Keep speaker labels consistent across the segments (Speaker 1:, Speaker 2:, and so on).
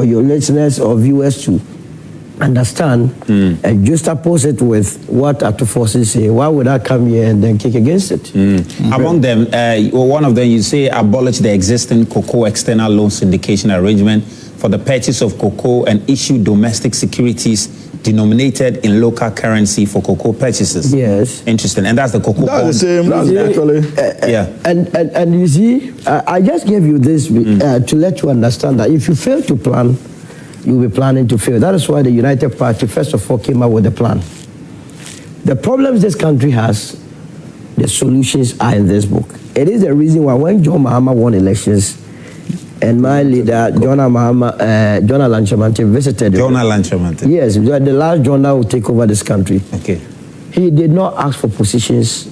Speaker 1: for your listeners or viewers to understand and just oppose it with what Ato Forson say. Why would I come here and then kick against it?
Speaker 2: Among them, one of them, you say abolish the existing cocoa external loan syndication arrangement for the purchase of cocoa and issue domestic securities denominated in local currency for cocoa purchases.
Speaker 1: Yes.
Speaker 2: Interesting. And that's the cocoa.
Speaker 3: That's the same. That's actually.
Speaker 2: Yeah.
Speaker 1: And you see, I just gave you this to let you understand that if you fail to plan, you'll be planning to fail. That is why the United Party, first of all, came up with a plan. The problems this country has, the solutions are in this book. It is the reason why when John Mahama won elections, and my leader, John Lanchamanti, visited.
Speaker 2: John Lanchamanti.
Speaker 1: Yes, the last John that will take over this country.
Speaker 2: Okay.
Speaker 1: He did not ask for positions,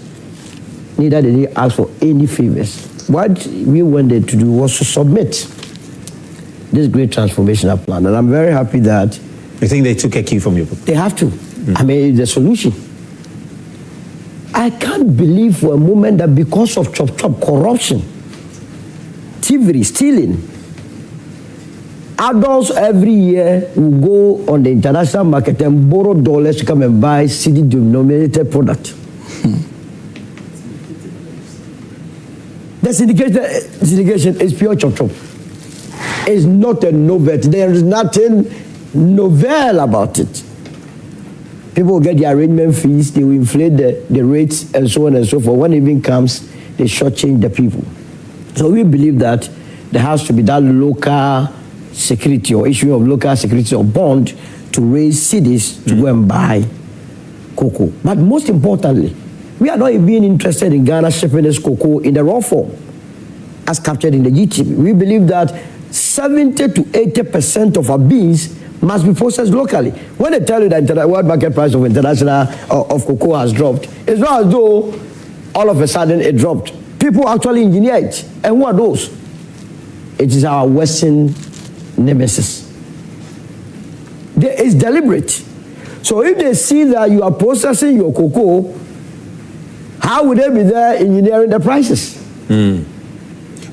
Speaker 1: neither did he ask for any favors. What we wanted to do was to submit this great transformational plan. And I'm very happy that...
Speaker 2: You think they took a key from you?
Speaker 1: They have to. I mean, it's the solution. I can't believe for a moment that because of chop corruption, thievery, stealing, adults every year will go on the international market and borrow dollars to come and buy cedi-denominated product. The syndication is pure chop. It's not a novelty. There is nothing novel about it. People will get the arrangement fees, they will inflate the rates and so on and so forth. When it even comes, they shortchange the people. So we believe that there has to be that local security or issue of local security or bond to raise cities to go and buy cocoa. But most importantly, we are not even interested in Ghana shipping this cocoa in the raw form as captured in the GTB. We believe that 70 to 80% of our beans must be processed locally. When they tell you that the world market price of international of cocoa has dropped, it's not as though all of a sudden it dropped. People actually engineer it. And who are those? It is our Western nemesis. It's deliberate. So if they see that you are processing your cocoa, how would they be there engineering the prices?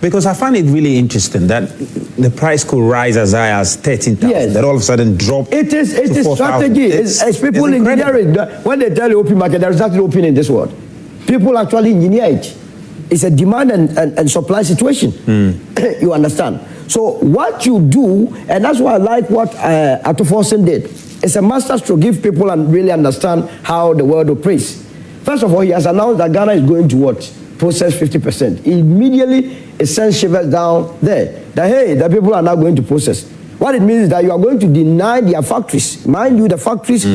Speaker 2: Because I find it really interesting that the price could rise as high as 13,000,
Speaker 1: yes.
Speaker 2: that all of a sudden drop.
Speaker 1: It is strategy. It's people engineer it. When they tell you open market, there is nothing open in this world. People actually engineer it. It's a demand and supply situation. You understand? So what you do, and that's why I like what Ato Forson did. It's a masterstroke, give people and really understand how the world operates. First of all, he has announced that Ghana is going to what? Process 50%. Immediately, it sends shivers down there. That, hey, the people are not going to process. What it means is that you are going to deny their factories. Mind you, the factories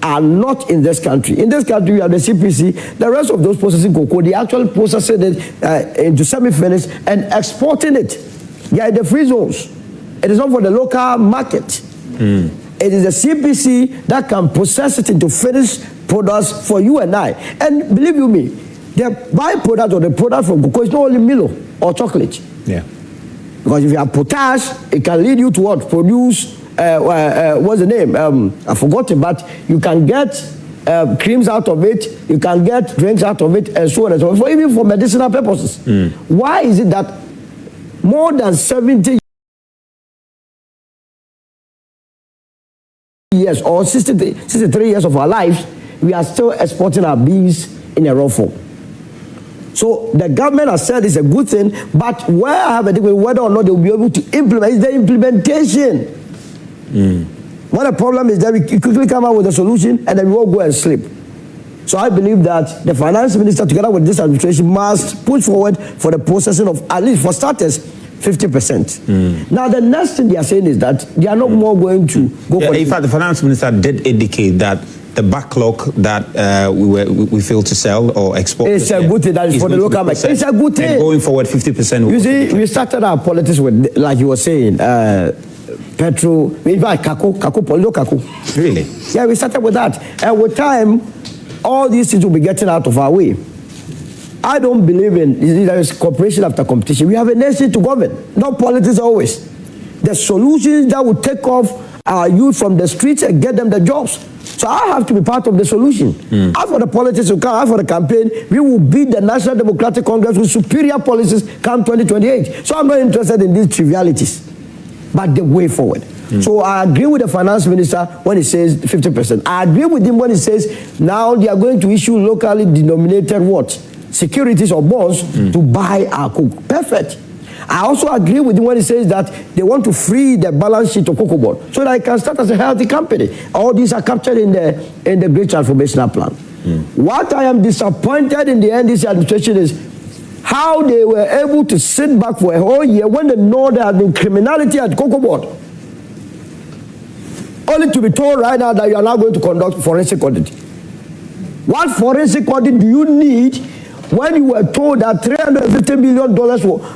Speaker 1: are not in this country. In this country, we have the CPC. The rest of those processing cocoa, they actually processing it into semi-finished and exporting it. They are in the free zones. It is not for the local market. It is the CPC that can process it into finished products for you and I. And believe you me, the byproduct or the product from cocoa is not only Milo or chocolate. Yeah. Because if you have potash, it can lead you to what? Produce, what's the name? I forgot it, but you can get creams out of it, you can get drinks out of it, and so on and so forth, even for medicinal purposes. Why is it that more than 70 years or 63 years of our lives, we are still exporting our beans in a raw form? So the government has said it's a good thing, but where I have a difference whether or not they will be able to implement is the implementation. What the problem is that we quickly come up with a solution and then we all go and sleep. So I believe that the finance minister, together with this administration, must push forward for the processing of, at least for starters, 50%. Now the next thing they are saying is that they are not more going to go for.
Speaker 2: In fact, the finance minister did indicate that the backlog that we failed to sell or export.
Speaker 1: It's a good thing that is for the local market. It's a good thing.
Speaker 2: And going forward, 50%.
Speaker 1: You see, we started our politics with, like you were saying, petrol, in fact, kako.
Speaker 2: Really?
Speaker 1: Yeah, we started with that. And with time, all these things will be getting out of our way. I don't believe in there is cooperation after competition. We have a nation to govern, not politics always. The solutions that will take off our youth from the streets and get them the jobs. So I have to be part of the solution. As for the politics who come, as for the campaign, we will beat the National Democratic Congress with superior policies come 2028. So I'm not interested in these trivialities, but the way forward. So I agree with the finance minister when he says 50%. I agree with him when he says now they are going to issue locally denominated what? Securities or bonds to buy our cocoa. Perfect. I also agree with him when he says that they want to free the balance sheet of cocoa board so that it can start as a healthy company. All these are captured in the Great Transformational Plan. What I am disappointed in the NDC administration is how they were able to sit back for a whole year when they know there has been criminality at cocoa board. Only to be told right now that you are now going to conduct forensic audit. What forensic audit do you need when you were told that $350 million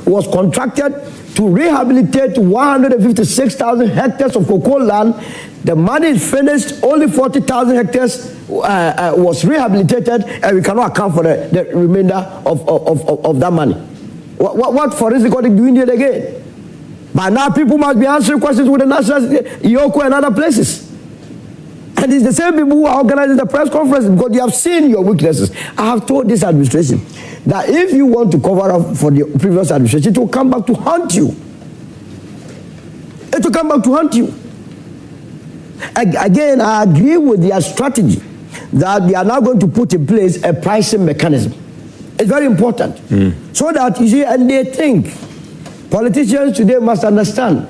Speaker 1: was contracted to rehabilitate 156,000 hectares of cocoa land? The money is finished, only 40,000 hectares was rehabilitated, and we cannot account for the remainder of that money. What forensic audit do we need again? By now, people must be answering questions with the national Yoko and other places. And it's the same people who are organizing the press conference because they have seen your weaknesses. I have told this administration that if you want to cover up for the previous administration, it will come back to haunt you. It will come back to haunt you. Again, I agree with their strategy that they are now going to put in place a pricing mechanism. It's very important. So that, you see, and they think, politicians today must understand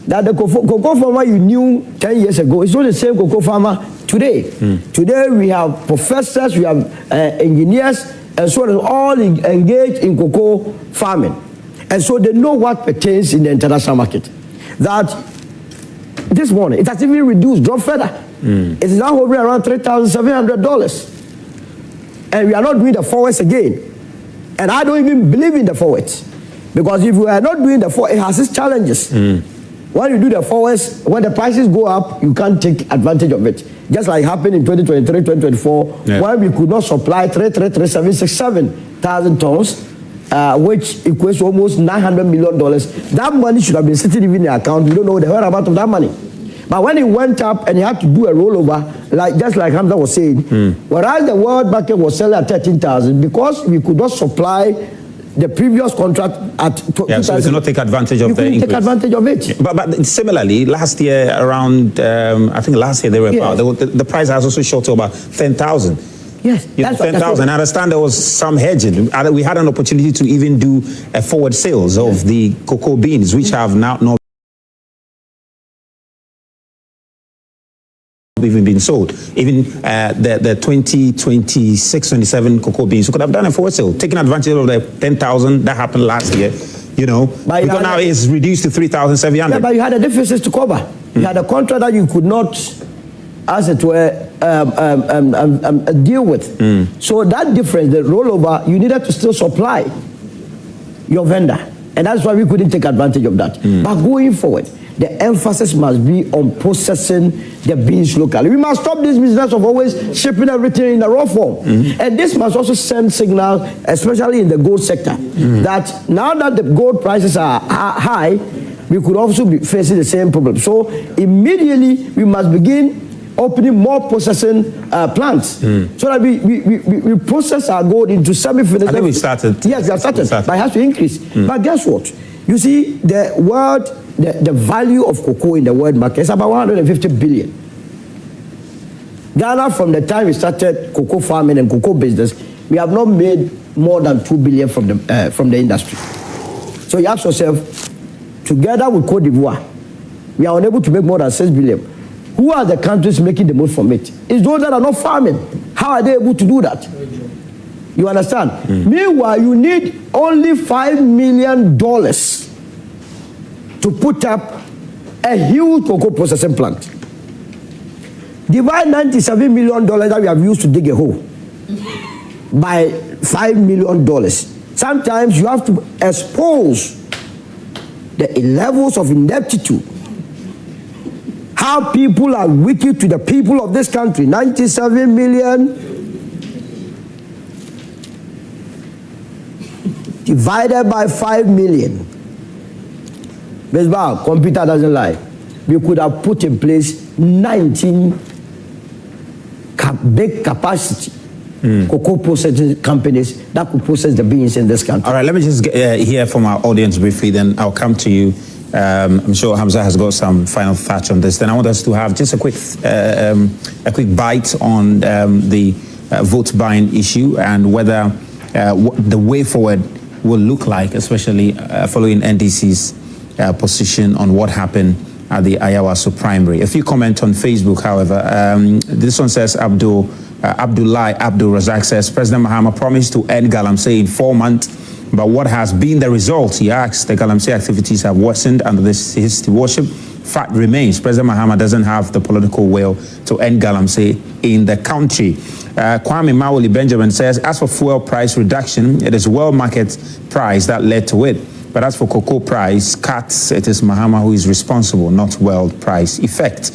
Speaker 1: that the cocoa farmer you knew 10 years ago is not the same cocoa farmer today. Today we have professors, we have engineers, and so on, all engaged in cocoa farming. And so they know what pertains in the international market. That this morning, it has even reduced, dropped further. It is now hovering around $3,700. And we are not doing the forwards again. And I don't even believe in the forwards. Because if we are not doing the forwards, it has its challenges. When you do the forwards, when the prices go up, you can't take advantage of it. Just like happened in 2023, 2024, when we could not supply 337,000 tons, which equates to almost $900 million. That money should have been sitting even in the account. We don't know the whereabouts of that money. But when it went up and he had to do a rollover, just like Hamza was saying, whereas the world market was selling at 13,000, because we could not supply the previous contract at
Speaker 2: so we cannot take advantage of the increase.
Speaker 1: Take advantage of it.
Speaker 2: But similarly, last year around, I think last year they were about, the price has also shot to about 10,000.
Speaker 1: Yes,
Speaker 2: that's 10,000. I understand there was some hedging. We had an opportunity to even do a forward sales of the cocoa beans, which have now not even been sold. Even the 2026-27 cocoa beans, you could have done a forward sale, taking advantage of the 10,000 that happened last year, you know, because now it's reduced to 3,700.
Speaker 1: Yeah, but you had a deficit to cover. You had a contract that you could not, as it were, deal with. So that difference, the rollover, you needed to still supply your vendor. And that's why we couldn't take advantage of that. But going forward, the emphasis must be on processing the beans locally. We must stop this business of always shipping everything in the raw form. And this must also send signals, especially in the gold sector, that now that the gold prices are high, we could also be facing the same problem. So immediately we must begin opening more processing plants so that we process our gold into semi-finished.
Speaker 2: I think we started.
Speaker 1: Yes, we have started. But it has to increase. But guess what? You see, the world, the value of cocoa in the world market is about 150 billion. Ghana, from the time we started cocoa farming and cocoa business, we have not made more than 2 billion from the industry. So you ask yourself, together with Cote d'Ivoire, we are unable to make more than 6 billion. Who are the countries making the most from it? It's those that are not farming. How are they able to do that? You understand? Meanwhile, you need only $5 million to put up a huge cocoa processing plant. Divide $97 million that we have used to dig a hole by $5 million. Sometimes you have to expose the levels of ineptitude. How people are wicked to the people of this country. 97 million divided by 5 million. Baseball, computer doesn't lie. We could have put in place 19 big capacity cocoa processing companies that could process the beans in this country.
Speaker 2: All right, let me just hear from our audience briefly, then I'll come to you. I'm sure Hamza has got some final thoughts on this. Then I want us to have just a quick bite on the vote buying issue and whether the way forward will look like, especially following NDC's position on what happened at the Ayawaso primary. A few comments on Facebook, however. This one says, Abdullah Abdul Razak says, President Mahama promised to end galamsey in 4 months, but what has been the result? He asks. The galamsey activities have worsened under this his worship. Fact remains, President Mahama doesn't have the political will to end galamsey in the country. Kwame Mawuli Benjamin says, as for fuel price reduction, it is world market price that led to it. But as for cocoa price cuts, it is Mahama who is responsible, not world price effect.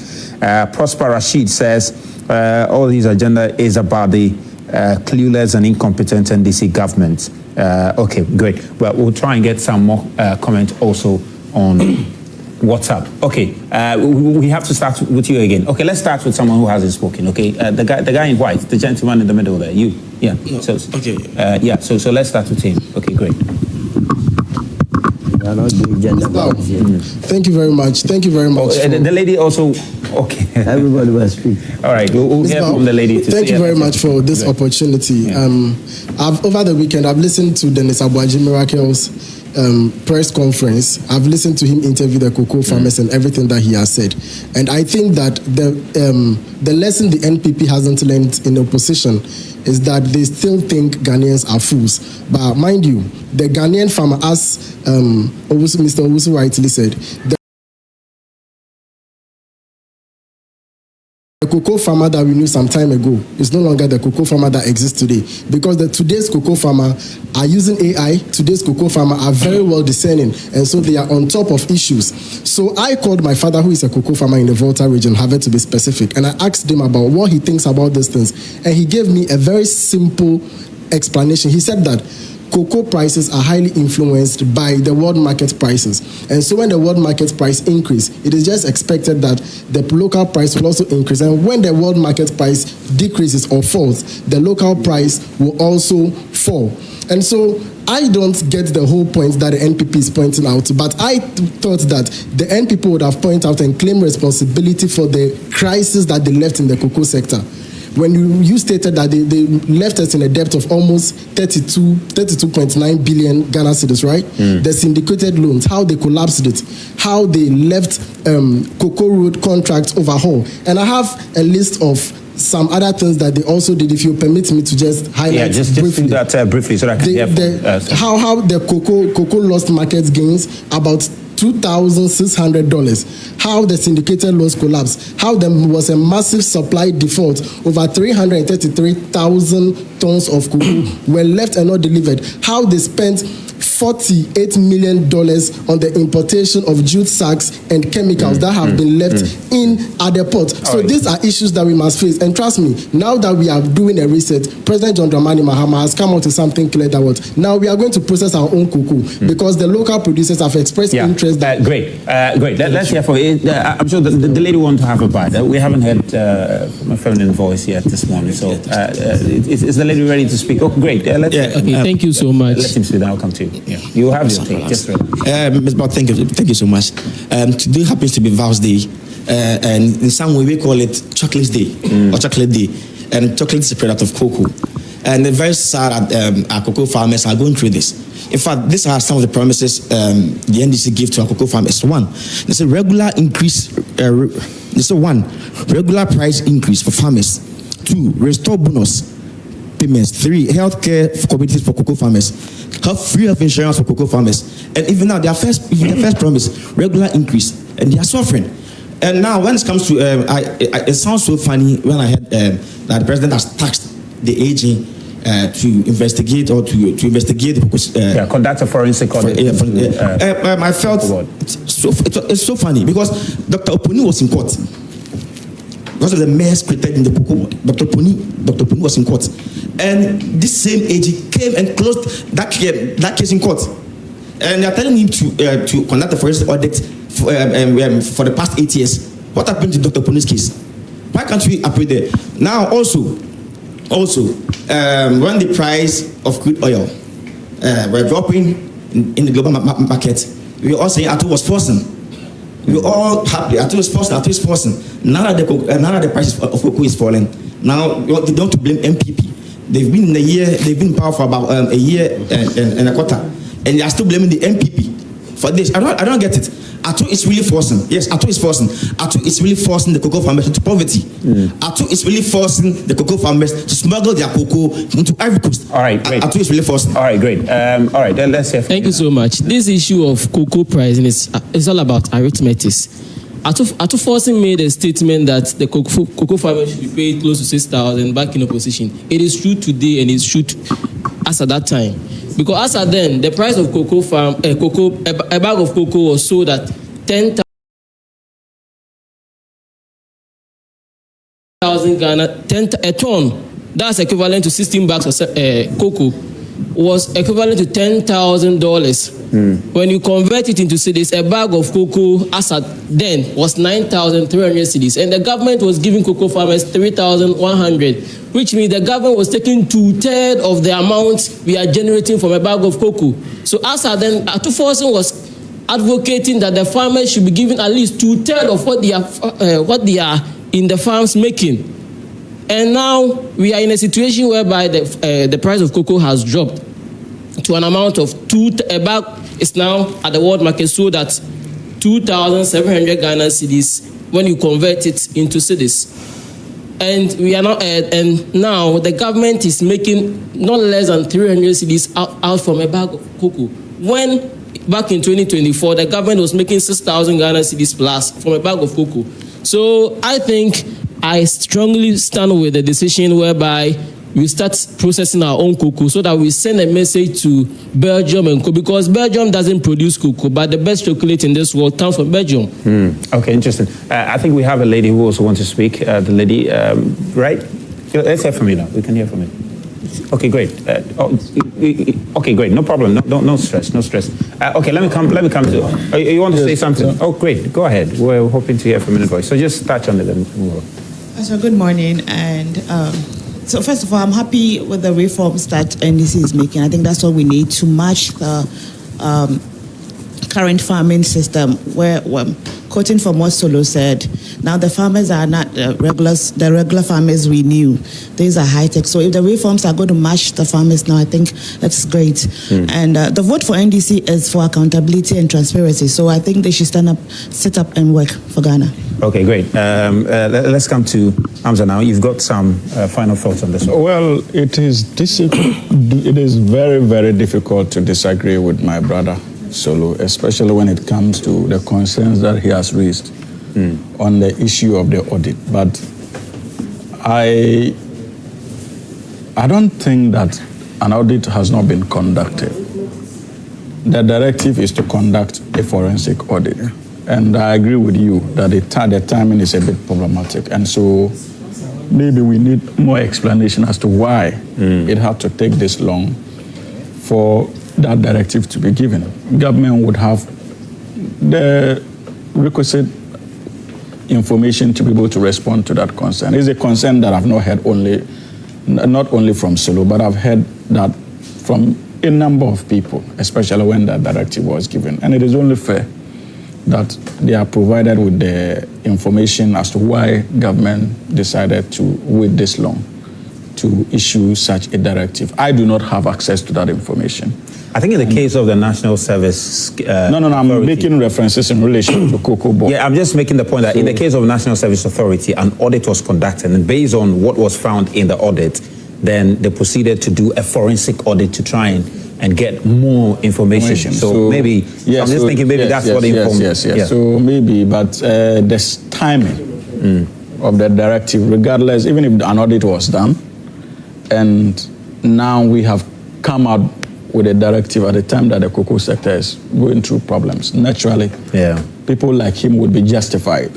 Speaker 2: Prosper Rashid says, all his agenda is about the clueless and incompetent NDC government. Okay, great. Well, we'll try and get some more comment also on WhatsApp. Okay, we have to start with you again. Okay, let's start with someone who hasn't spoken. Okay, the guy in white, the gentleman in the middle there. You, yeah.
Speaker 4: No,
Speaker 2: so,
Speaker 4: okay.
Speaker 2: Yeah. So let's start with him. Okay, great.
Speaker 4: Thank you very much. Thank you very much.
Speaker 2: Oh, the lady also. Okay.
Speaker 1: Everybody will speak.
Speaker 2: All right, we'll hear from the lady.
Speaker 4: Thank you very much for this opportunity.
Speaker 2: Yeah.
Speaker 4: Over the weekend, I've listened to Dennis Abuaji Miracle's press conference. I've listened to him interview the cocoa farmers and everything that he has said. And I think that the lesson the NPP hasn't learned in opposition is that they still think Ghanaians are fools. But mind you, the Ghanaian farmer, as Mr. Owusu rightly said, the cocoa farmer that we knew some time ago is no longer the cocoa farmer that exists today, because today's cocoa farmer are using AI. Today's cocoa farmer are very well discerning, and so they are on top of issues. So I called my father, who is a cocoa farmer in the Volta region, Harvard to be specific, and I asked him about what he thinks about these things, and he gave me a very simple explanation. He said that cocoa prices are highly influenced by the world market prices. And so when the world market price increase, it is just expected that the local price will also increase. And when the world market price decreases or falls, the local price will also fall. And so I don't get the whole point that the NPP is pointing out, but I thought that the NPP would have pointed out and claimed responsibility for the crisis that they left in the cocoa sector. When you stated that they left us in a debt of almost 32.9 billion Ghana cedis, right? The syndicated loans, how they collapsed it, how they left cocoa road contracts overhaul. And I have a list of some other things that they also did, if you permit me to just highlight.
Speaker 2: Yeah, just do that briefly so that I can
Speaker 4: how the cocoa lost market gains, about $2,600, how the syndicated loans collapsed, how there was a massive supply default, over 333,000 tons of cocoa were left and not delivered, how they spent $48 million on the importation of jute sacks and chemicals that have been left at the port. So these are issues that we must face. And trust me, now that we are doing a reset, President John Dramani Mahama has come out with something clear that what now we are going to process our own cocoa because the local producers have expressed interest.
Speaker 2: Great. Let's hear from it. I'm sure the lady wants to have a bite. We haven't heard my feminine voice yet this morning. So is the lady ready to speak? Oh, great.
Speaker 5: Thank you so much.
Speaker 2: Let him speak, then I'll come to you. Yeah. You have your take. Just
Speaker 5: Ms. Bob, thank you so much. Today happens to be Vows Day, and in some way we call it Chocolate Day or Chocolate Day, and chocolate is a product of cocoa. And it's very sad that our cocoa farmers are going through this. In fact, these are some of the promises the NDC give to our cocoa farmers. One, there's a regular increase. Regular price increase for farmers. Two, restore bonus payments. Three, healthcare for communities for cocoa farmers. Free health insurance for cocoa farmers. And even now, their first promise, regular increase, and they are suffering. And now, when it comes to, it sounds so funny when I heard that the president has taxed the AG to investigate or to investigate the
Speaker 2: conduct a forensic audit.
Speaker 4: I felt it's so funny because Dr. Oponi was in court. Because of the mayors created in the cocoa, Dr. Oponi was in court. And this same AG came and closed that case in court. And they are telling him to conduct a forensic audit for the past 8 years. What happened to Dr. Oponi's case? Why can't we appeal there? Now, also, when the price of crude oil were dropping in the global market,
Speaker 5: we were all saying Ato was forcing. We were all happy. Ato is forcing. Now that the price of cocoa is falling, now they don't blame MPP. They've been in power for about a year and a quarter, and they are still blaming the MPP for this. I don't get it. Ato is really forcing. Yes, Ato is forcing. Ato is really forcing the cocoa farmers into poverty. Ato is really forcing the cocoa farmers to smuggle their cocoa into Ivory Coast.
Speaker 2: All right, great.
Speaker 5: Ato is really forcing.
Speaker 2: All right, great. All right, then let's hear from
Speaker 6: Thank you so much. This issue of cocoa pricing is all about arithmetic. Ato Forson made a statement that the cocoa farmers should be paid close to 6,000 back in opposition. It is true today and it's true as at that time. Because as at then, the price of a bag of cocoa was sold at 10,000 Ghana, a ton. That's equivalent to 16 bags of cocoa. Was equivalent to $10,000. When you convert it into cedis, a bag of cocoa as at then was 9,300 cedis, and the government was giving cocoa farmers 3,100, which means the government was taking 2/3 of the amount we are generating from a bag of cocoa. So as at then, Ato Forson was advocating that the farmers should be given at least 2/3 of what they are in the farms making. And now we are in a situation whereby the price of cocoa has dropped to an amount of a bag is now at the world market sold at 2,700 Ghana cedis when you convert it into cedis. And we are now and now the government is making not less than 300 cedis out from a bag of cocoa. When back in 2024 the government was making 6,000 Ghana cedis plus from a bag of cocoa. So I think I strongly stand with the decision whereby we start processing our own cocoa so that we send a message to Belgium and cocoa, because Belgium doesn't produce cocoa, but the best chocolate in this world comes from Belgium.
Speaker 2: Okay, interesting. I think we have a lady who also wants to speak. The lady, right? Let's hear from you now. We can hear from you. Okay, great. Okay, great. No problem. No stress. No stress. Okay, let me come to. You want to say something? Oh, great. Go ahead. We're hoping to hear from your voice. So just touch on it and move on.
Speaker 7: So good morning, and so first of all, I'm happy with the reforms that NDC is making. I think that's what we need to match the current farming system, where quoting from what Solo said, now the farmers are not the regular farmers we knew. These are high-tech. So if the reforms are going to match the farmers now, I think that's great. And the vote for NDC is for accountability and transparency. So I think they should sit up and work for Ghana.
Speaker 2: Okay, great. Let's come to Hamza now. You've got some final thoughts on this one.
Speaker 3: Well, it is very, very difficult to disagree with my brother Solo, especially when it comes to the concerns that he has raised on the issue of the audit. But I don't think that an audit has not been conducted. The directive is to conduct a forensic audit. And I agree with you that the timing is a bit problematic. And so maybe we need more explanation as to why it had to take this long for that directive to be given. Government would have the requisite information to be able to respond to that concern. It's a concern that I've not heard not only from Solo, but I've heard that from a number of people, especially when that directive was given. And it is only fair that they are provided with the information as to why government decided to wait this long to issue such a directive. I do not have access to that information.
Speaker 2: I think in the case of the National Service...
Speaker 3: No, I'm making references in relation to Cocoa Board.
Speaker 2: Yeah, I'm just making the point that in the case of National Service Authority, an audit was conducted, and based on what was found in the audit, then they proceeded to do a forensic audit to try and get more information. So maybe, yes, I'm just thinking maybe that's what the information...
Speaker 3: Yes. So maybe, but the timing of the directive, regardless, even if an audit was done, and now we have come out with a directive at the time that the cocoa sector is going through problems. Naturally, people like him would be justified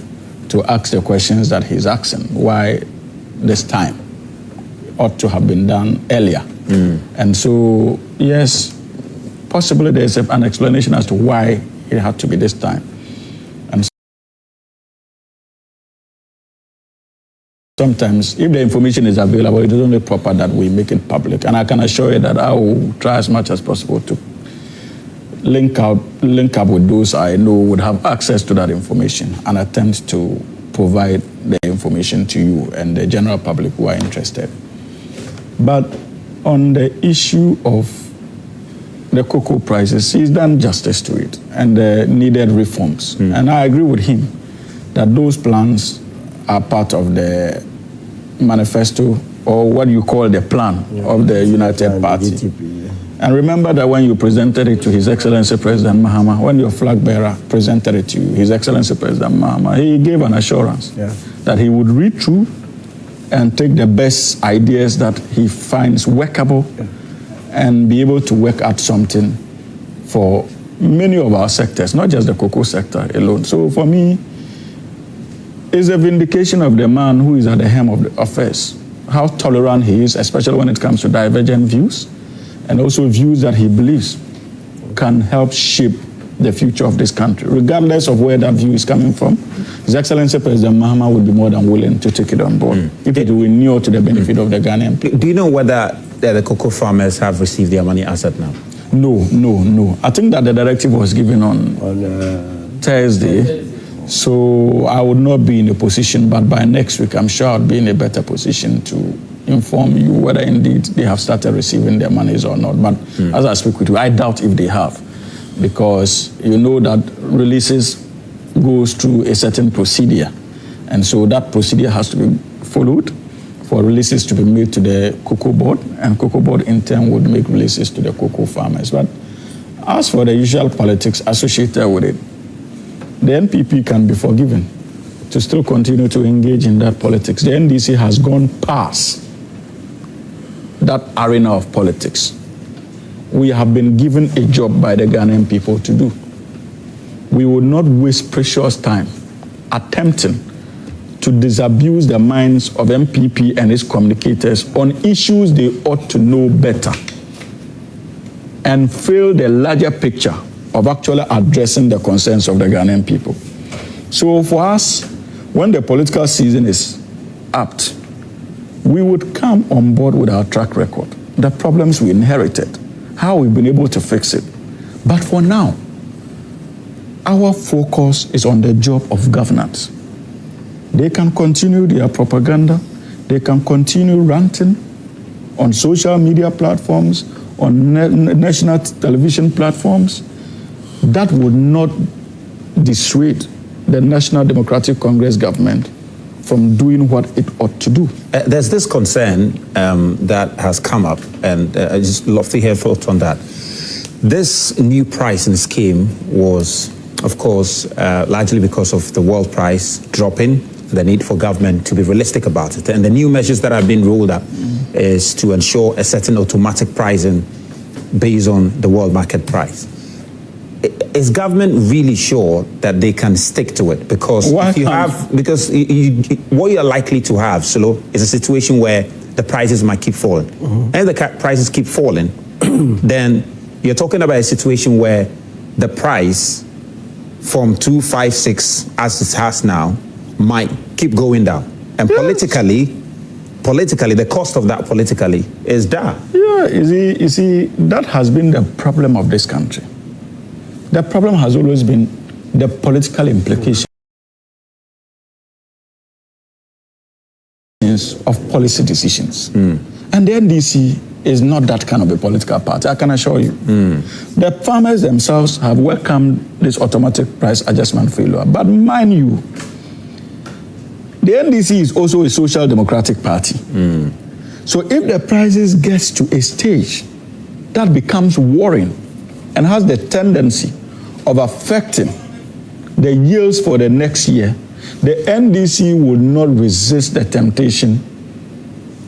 Speaker 3: to ask the questions that he's asking. Why this time? Ought to have been done earlier. And so, yes, possibly there's an explanation as to why it had to be this time. And sometimes, if the information is available, it is only proper that we make it public. And I can assure you that I will try as much as possible to link up with those I know would have access to that information and attempt to provide the information to you and the general public who are interested. But on the issue of the cocoa prices, he's done justice to it and the needed reforms. And I agree with him that those plans are part of the manifesto, or what you call the plan of the United Party. And remember that when you presented it to His Excellency President Mahama, when your flag bearer presented it to you, His Excellency President Mahama, he gave an assurance that he would read through and take the best ideas that he finds workable and be able to work out something for many of our sectors, not just the cocoa sector alone. So for me, it's a vindication of the man who is at the helm of the affairs, how tolerant he is, especially when it comes to divergent views, and also views that he believes can help shape the future of this country, regardless of where that view is coming from. His Excellency President Mahama would be more than willing to take it on board if it will inure to the benefit of the Ghanaian people.
Speaker 2: Do you know whether the cocoa farmers have received their money as at now?
Speaker 3: No. I think that the directive was given on Thursday, so I would not be in a position, but by next week I'm sure I'll be in a better position to inform you whether indeed they have started receiving their monies or not. But as I speak with you, I doubt if they have, because you know that releases goes through a certain procedure, and so that procedure has to be followed for releases to be made to the cocoa board, and cocoa board in turn would make releases to the cocoa farmers. But as for the usual politics associated with it, the NPP can be forgiven to still continue to engage in that politics. The NDC has gone past that arena of politics. We have been given a job by the Ghanaian people to do. We will not waste precious time attempting to disabuse the minds of MPP and its communicators on issues they ought to know better and fail the larger picture of actually addressing the concerns of the Ghanaian people. So for us, when the political season is apt, we would come on board with our track record, the problems we inherited, how we've been able to fix it. But for now, our focus is on the job of governance. They can continue their propaganda, they can continue ranting on social media platforms, on national television platforms. That would not dissuade the National Democratic Congress government from doing what it ought to do.
Speaker 2: There's this concern that has come up, and I just love to hear thoughts on that. This new pricing scheme was, of course, largely because of the world price dropping, the need for government to be realistic about it. And the new measures that have been rolled up is to ensure a certain automatic pricing based on the world market price. Is government really sure that they can stick to it? Because if you have, because what you're likely to have, Solo, is a situation where the prices might keep falling. And if the prices keep falling, then you're talking about a situation where the price from 256 as it has now might keep going down. And politically, the cost of that politically is down.
Speaker 3: Yeah, you see, that has been the problem of this country. The problem has always been the political implications of policy decisions. And the NDC is not that kind of a political party, I can assure you. The farmers themselves have welcomed this automatic price adjustment failure. But mind you, the NDC is also a social democratic party. So if the prices gets to a stage that becomes worrying and has the tendency of affecting the yields for the next year, the NDC will not resist the temptation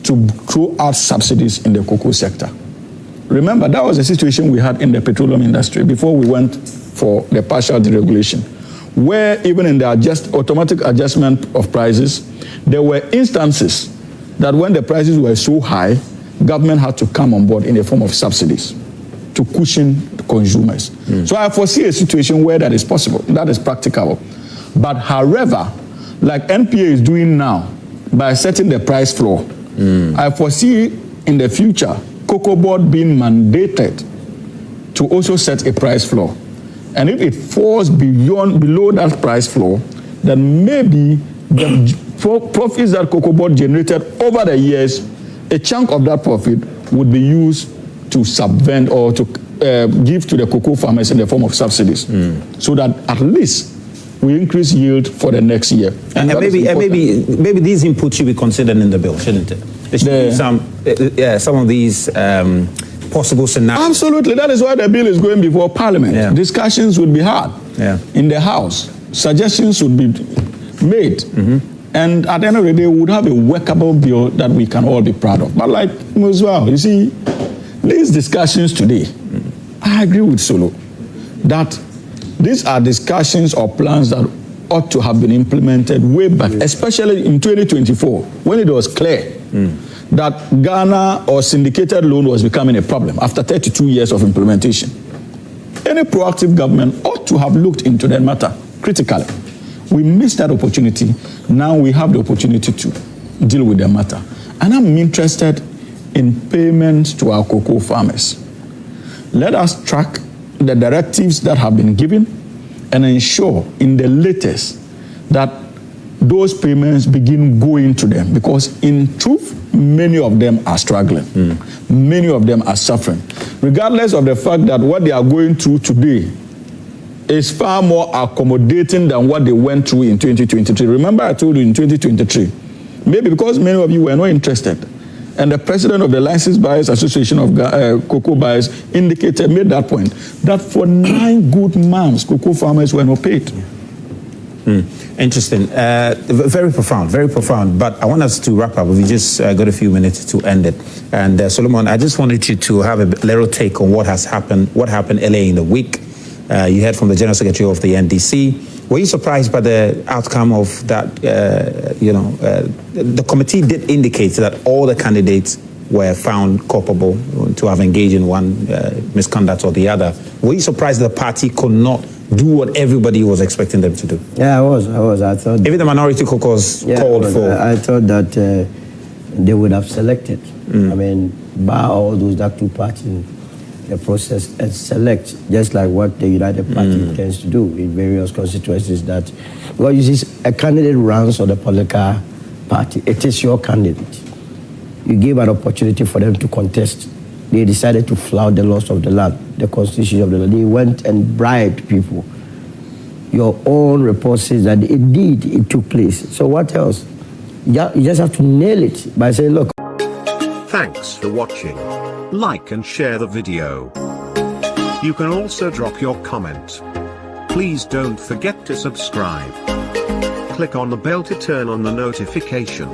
Speaker 3: to throw out subsidies in the cocoa sector. Remember, that was the situation we had in the petroleum industry before we went for the partial deregulation, where even in the automatic adjustment of prices, there were instances that when the prices were so high, government had to come on board in the form of subsidies to cushion the consumers. So I foresee a situation where that is possible, that is practicable. But however, like NPA is doing now, by setting the price floor, I foresee in the future, Cocoa Board being mandated to also set a price floor. And if it falls below that price floor, then maybe the profits that Cocoa Board generated over the years, a chunk of that profit would be used to subvent or to give to the cocoa farmers in the form of subsidies, so that at least we increase yield for the next year.
Speaker 2: And maybe these inputs should be considered in the bill, shouldn't it? There should be some of these possible scenarios.
Speaker 3: Absolutely, that is why the bill is going before Parliament. Yeah. Discussions would be had in the House. Suggestions would be made. And at the end of the day, we would have a workable bill that we can all be proud of. But like Muswell, you see, these discussions today, I agree with Solo, that these are discussions or plans that ought to have been implemented way back, especially in 2024, when it was clear that Ghana or syndicated loan was becoming a problem after 32 years of implementation. Any proactive government ought to have looked into that matter critically. We missed that opportunity. Now we have the opportunity to deal with the matter. And I'm interested in payments to our cocoa farmers. Let us track the directives that have been given and ensure in the latest that those payments begin going to them, because in truth, many of them are struggling. Many of them are suffering. Regardless of the fact that what they are going through today is far more accommodating than what they went through in 2023. Remember I told you in 2023, maybe because many of you were not interested, and the president of the Licensed Buyers Association of Cocoa Buyers made that point, that for 9 good months, cocoa farmers were not paid.
Speaker 2: Interesting. Very profound. But I want us to wrap up. We just got a few minutes to end it. And Solomon, I just wanted you to have a little take on what happened earlier in the week. You heard from the General Secretary of the NDC. Were you surprised by the outcome of that? The committee did indicate that all the candidates were found culpable to have engaged in one misconduct or the other. Were you surprised the party could not do what everybody was expecting them to do?
Speaker 1: Yeah, I was. I thought...
Speaker 2: Even the minority caucus called for...
Speaker 1: I thought that they would have selected. I mean, bar all those that two parties, the process and select, just like what the United Party tends to do in various constituencies. That, well, you see, a candidate runs on the political party. It is your candidate. You give an opportunity for them to contest. They decided to flout the laws of the land, the constitution of the land. They went and bribed people. Your own report says that indeed it took place. So what else? You just have to nail it by saying, look.
Speaker 8: Thanks for watching. Like and share the video. You can also drop your comment. Please don't forget to subscribe. Click on the bell to turn on the notification.